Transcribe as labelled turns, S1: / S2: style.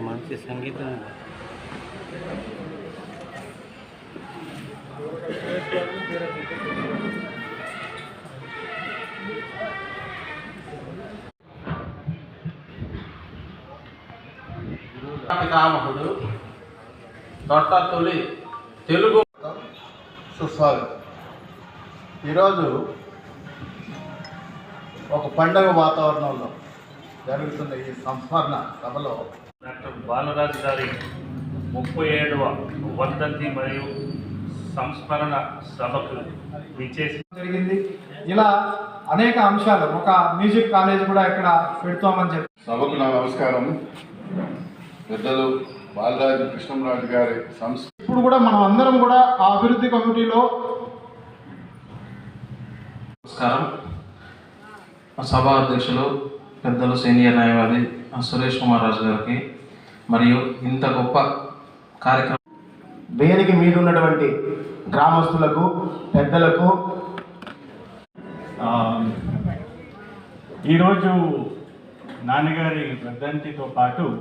S1: మంచి సంగీతం
S2: పితామహుడు తొలి తెలుగు
S3: సుస్వాగతం. ఈరోజు ఒక పండగ వాతావరణంలో జరుగుతున్న ఈ సంస్మరణ సభలో
S1: డాక్టర్ బాలరాజు గారి 37వ వర్ధంతి మరియు సంస్మరణ సభకు విచ్చేసి
S4: జరిగింది. ఇలా అనేక అంశాలు, ఒక మ్యూజిక్ కాలేజ్ కూడా ఇక్కడ పెడుతామని చెప్పి
S3: సభకు నా నమస్కారం. పెద్దలు బాలరాజు కృష్ణంరాజు గారి
S4: ఇప్పుడు కూడా మనం అందరం కూడా ఆ అభివృద్ధి కమిటీలో.
S5: నమస్కారం. సభా అధ్యక్షులు పెద్దలు సీనియర్ న్యాయవాది సురేష్ కుమార్ రాజు గారికి మరియు ఇంత గొప్ప కార్యక్రమం
S6: వేదిక మీద ఉన్నటువంటి గ్రామస్తులకు, పెద్దలకు
S7: ఈరోజు నాన్నగారి వర్ధంతితో పాటు